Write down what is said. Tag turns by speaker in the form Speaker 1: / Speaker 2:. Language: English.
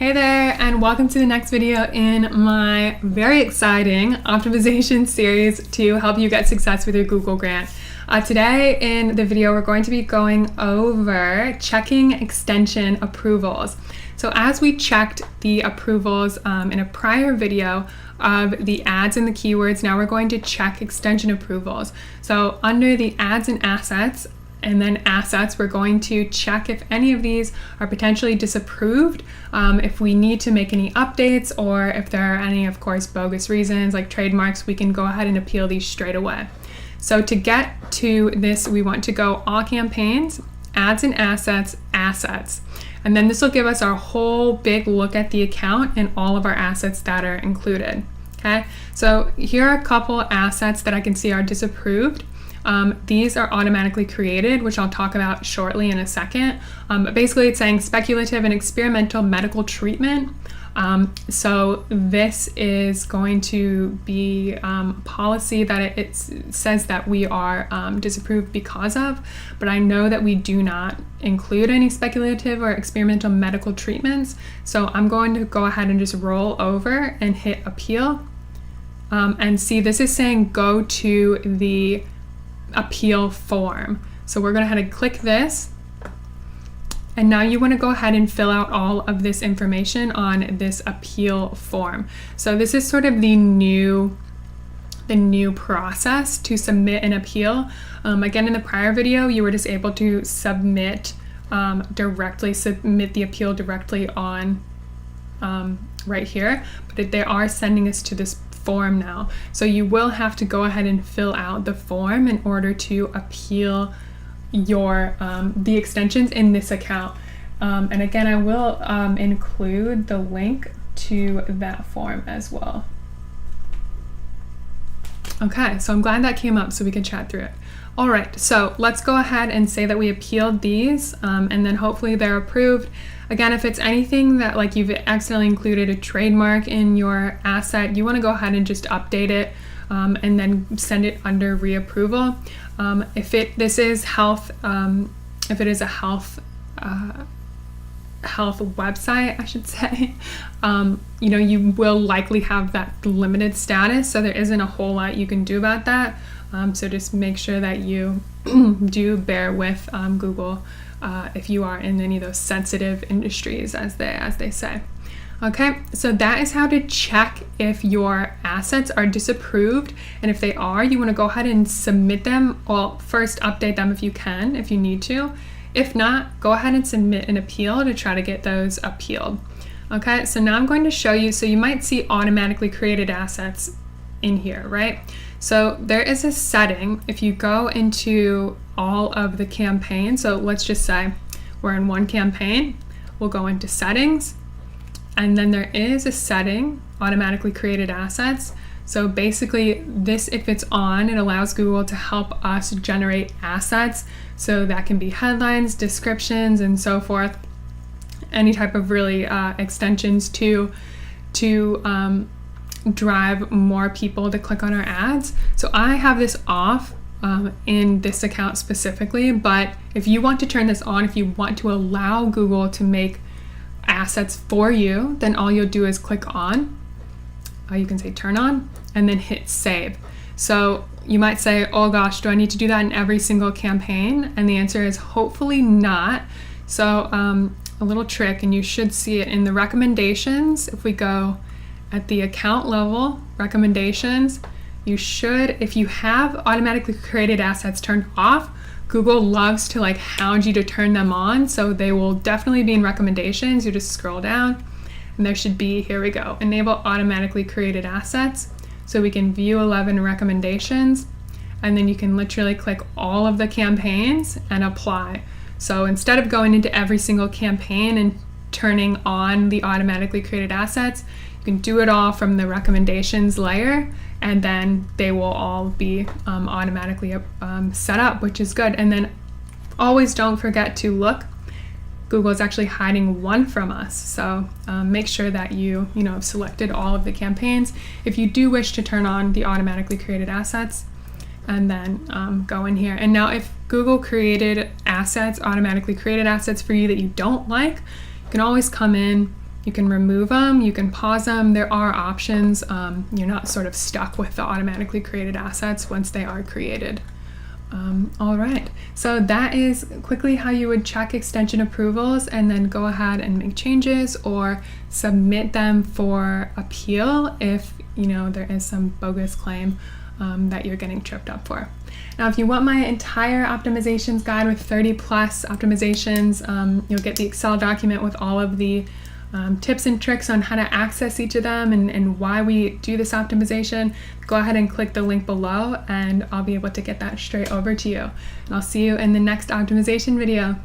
Speaker 1: Hey there, and welcome to the next video in my very exciting optimization series to help you get success with your Google grant. Today in the video, we're going to be going over checking extension approvals. So as we checked the approvals in a prior video of the ads and the keywords, now we're going to check extension approvals. So under the ads and assets, and then assets, we're going to check if any of these are potentially disapproved, if we need to make any updates, or if there are any, of course, bogus reasons like trademarks, we can go ahead and appeal these straight away. So to get to this, we want to go all campaigns, ads and assets, assets. And then this will give us our whole big look at the account and all of our assets that are included. Okay, so here are a couple assets that I can see are disapproved. These are automatically created, which I'll talk about shortly in a second. But basically it's saying speculative and experimental medical treatment. So this is going to be policy that it says that we are disapproved because of, but I know that we do not include any speculative or experimental medical treatments. So I'm going to go ahead and just roll over and hit appeal. And see, this is saying go to the appeal form. So we're going to head and click this, and now you want to go ahead and fill out all of this information on this appeal form. So this is sort of the new process to submit an appeal. Again, in the prior video, you were just able to submit the appeal directly on right here, but they are sending us to this form now. So you will have to go ahead and fill out the form in order to appeal your the extensions in this account. And again, I will include the link to that form as well. Okay, so I'm glad that came up so we can chat through it. All right, so let's go ahead and say that we appealed these, and then hopefully they're approved. Again, if it's anything that like you've accidentally included a trademark in your asset, you want to go ahead and just update it and then send it under reapproval. If it is a health website, I should say, you will likely have that limited status, so there isn't a whole lot you can do about that. So just make sure that you do bear with Google if you are in any of those sensitive industries, as they say. Okay, so that is how to check if your assets are disapproved, and if they are, you want to go ahead and submit them. Well, first update them if you can, if you need to. If not, go ahead and submit an appeal to try to get those appealed. Okay, so now I'm going to show you, so you might see automatically created assets in here, right? So there is a setting, if you go into all of the campaigns, so let's just say we're in one campaign, we'll go into settings, and then there is a setting, automatically created assets. So basically this, if it's on, it allows Google to help us generate assets. So that can be headlines, descriptions, and so forth. Any type of really extensions to drive more people to click on our ads. So I have this off in this account specifically, but if you want to turn this on, if you want to allow Google to make assets for you, then all you'll do is click on, you can say turn on, and then hit save. So you might say, oh gosh, do I need to do that in every single campaign? And the answer is hopefully not. So a little trick, and you should see it in the recommendations. If we go at the account level, recommendations, you should, if you have automatically created assets turned off, Google loves to like hound you to turn them on. So they will definitely be in recommendations. You just scroll down and there should be, here we go, enable automatically created assets. So we can view 11 recommendations, and then you can literally click all of the campaigns and apply. So instead of going into every single campaign and turning on the automatically created assets, you can do it all from the recommendations layer, and then they will all be automatically set up, which is good. And then always don't forget to look. Google is actually hiding one from us, so make sure that you have selected all of the campaigns if you do wish to turn on the automatically created assets, and then go in here. And now if Google created assets, automatically created assets for you that you don't like, you can always come in You can remove them, you can pause them. There are options. You're not sort of stuck with the automatically created assets once they are created. All right, so that is quickly how you would check extension approvals and then go ahead and make changes or submit them for appeal if there is some bogus claim that you're getting tripped up for. Now, if you want my entire optimizations guide with 30 plus optimizations, you'll get the Excel document with all of the tips and tricks on how to access each of them and why we do this optimization. Go ahead and click the link below and I'll be able to get that straight over to you. And I'll see you in the next optimization video.